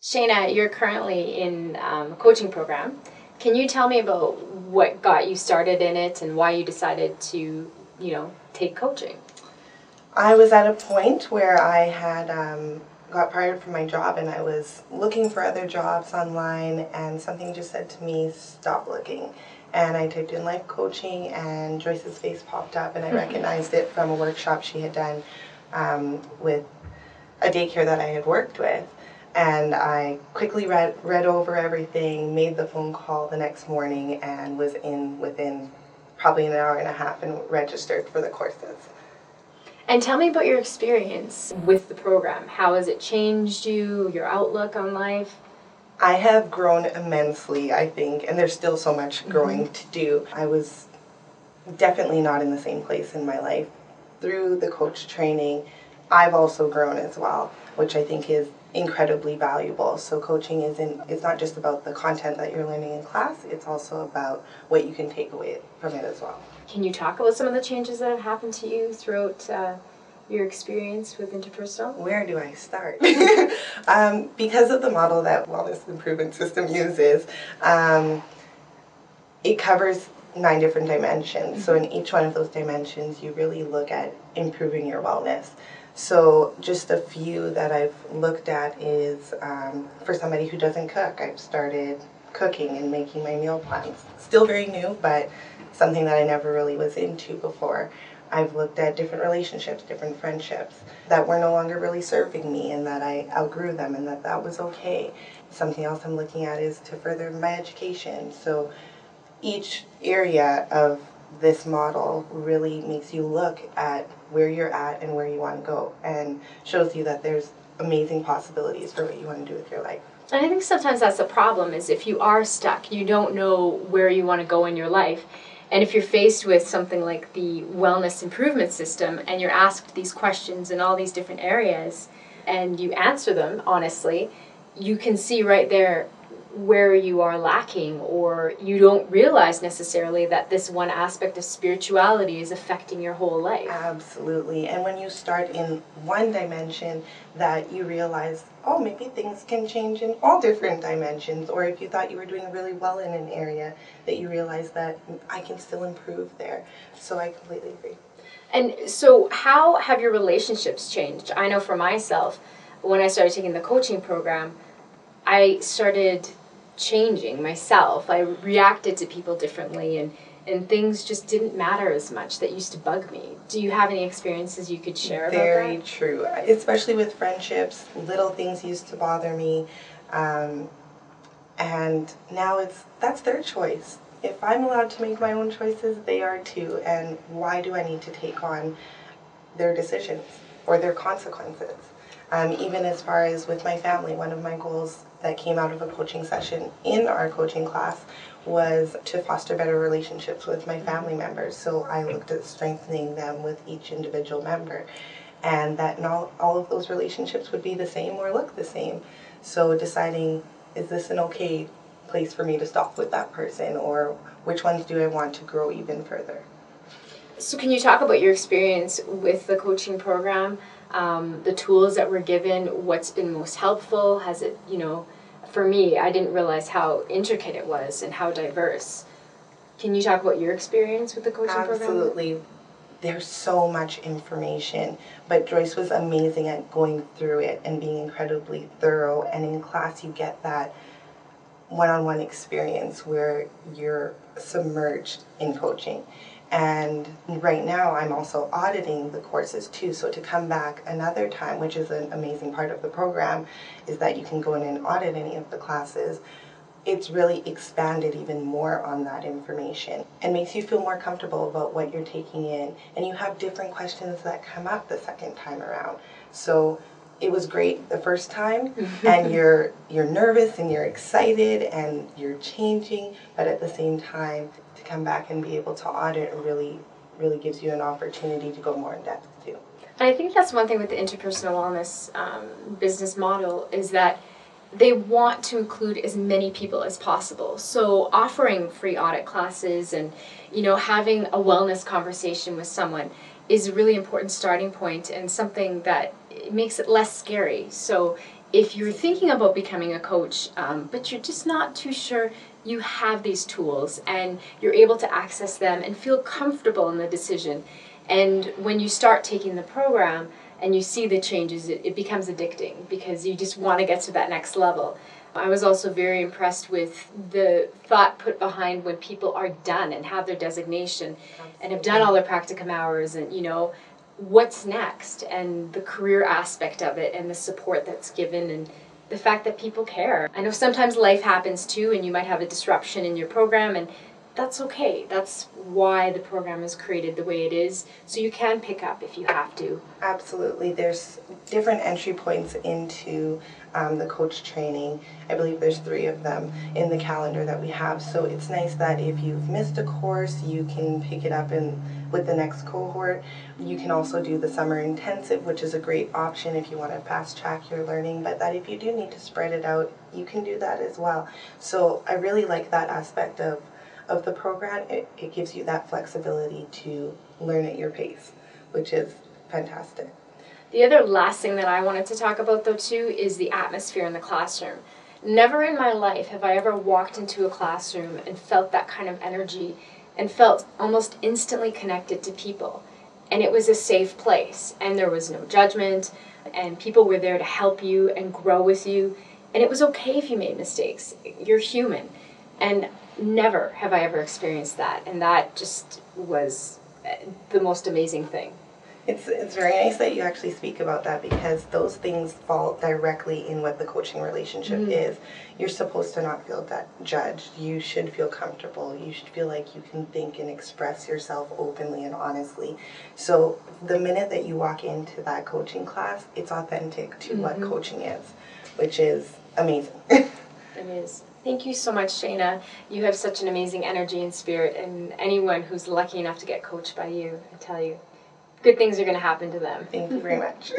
Shana, you're currently in a coaching program. Can you tell me about what got you started in it and why you decided to, take coaching? I was at a point where I had got fired from my job and I was looking for other jobs online, and something just said to me, stop looking. And I typed in life coaching and Joyce's face popped up, and I recognized it from a workshop she had done with a daycare that I had worked with. And I quickly read over everything, made the phone call the next morning, and was in within probably an hour and a half and registered for the courses. And tell me about your experience with the program. How has it changed you, your outlook on life? I have grown immensely, I think, and there's still so much growing to do. I was definitely not in the same place in my life. Through the coach training, I've also grown as well, which I think is incredibly valuable. So coaching it's not just about the content that you're learning in class, it's also about what you can take away from it as well. Can you talk about some of the changes that have happened to you throughout your experience with interpersonal? Where do I start? Because of the model that Wellness Improvement System uses, it covers 9 different dimensions. So in each one of those dimensions, you really look at improving your wellness. So just a few that I've looked at is, for somebody who doesn't cook, I've started cooking and making my meal plans. Still very new, but something that I never really was into before. I've looked at different relationships, different friendships that were no longer really serving me, and that I outgrew them, and that was okay. Something else I'm looking at is to further my education. So each area of this model really makes you look at where you're at and where you want to go, and shows you that there's amazing possibilities for what you want to do with your life. And I think sometimes that's the problem, is if you are stuck, you don't know where you want to go in your life. And if you're faced with something like the Wellness Improvement System and you're asked these questions in all these different areas and you answer them honestly, you can see right there where you are lacking, or you don't realize necessarily that this one aspect of spirituality is affecting your whole life. Absolutely. And when you start in one dimension, that you realize, oh, maybe things can change in all different dimensions. Or if you thought you were doing really well in an area, that you realize that I can still improve there. So I completely agree. And so how have your relationships changed? I know for myself, when I started taking the coaching program, I started changing myself. I reacted to people differently, and things just didn't matter as much that used to bug me. Do you have any experiences you could share about that? Very true. Especially with friendships, little things used to bother me. And now that's their choice. If I'm allowed to make my own choices, they are too. And why do I need to take on their decisions or their consequences? Even as far as with my family, one of my goals that came out of a coaching session in our coaching class was to foster better relationships with my family members. So I looked at strengthening them with each individual member, and that not all of those relationships would be the same or look the same. So deciding, is this an okay place for me to stop with that person, or which ones do I want to grow even further? So can you talk about your experience with the coaching program, the tools that were given, what's been most helpful? Has it, for me, I didn't realize how intricate it was and how diverse. Can you talk about your experience with the coaching program? Absolutely. There's so much information, but Joyce was amazing at going through it and being incredibly thorough. And in class, you get that one-on-one experience where you're submerged in coaching. And right now I'm also auditing the courses too, so to come back another time, which is an amazing part of the program, is that you can go in and audit any of the classes. It's really expanded even more on that information and makes you feel more comfortable about what you're taking in, and you have different questions that come up the second time around. So it was great the first time, and you're nervous and you're excited and you're changing, but at the same time, to come back and be able to audit really gives you an opportunity to go more in depth too. And I think that's one thing with the interpersonal wellness business model, is that they want to include as many people as possible. So offering free audit classes and having a wellness conversation with someone is a really important starting point, and something that makes it less scary. So if you're thinking about becoming a coach, but you're just not too sure, you have these tools and you're able to access them and feel comfortable in the decision. And when you start taking the program and you see the changes, it becomes addicting because you just want to get to that next level. I was also very impressed with the thought put behind when people are done and have their designation and have done all their practicum hours and, what's next, and the career aspect of it and the support that's given and the fact that people care. I know sometimes life happens too and you might have a disruption in your program, and that's okay. That's why the program is created the way it is, so you can pick up if you have to. Absolutely. There's different entry points into the coach training. I believe there's 3 of them in the calendar that we have, so it's nice that if you've missed a course, you can pick it up with the next cohort. You can also do the summer intensive, which is a great option if you want to fast track your learning, but that if you do need to spread it out, you can do that as well. So I really like that aspect of the program. It gives you that flexibility to learn at your pace, which is fantastic. The other last thing that I wanted to talk about though too is the atmosphere in the classroom. Never in my life have I ever walked into a classroom and felt that kind of energy and felt almost instantly connected to people. And it was a safe place, and there was no judgment, and people were there to help you and grow with you, and it was okay if you made mistakes. You're human. And never have I ever experienced that, and that just was the most amazing thing. It's very nice that you actually speak about that, because those things fall directly in what the coaching relationship is. You're supposed to not feel that judged. You should feel comfortable. You should feel like you can think and express yourself openly and honestly. So the minute that you walk into that coaching class, it's authentic to what coaching is, which is amazing. It is. Thank you so much, Shana. You have such an amazing energy and spirit, and anyone who's lucky enough to get coached by you, I tell you, good things are going to happen to them. Thank you very much.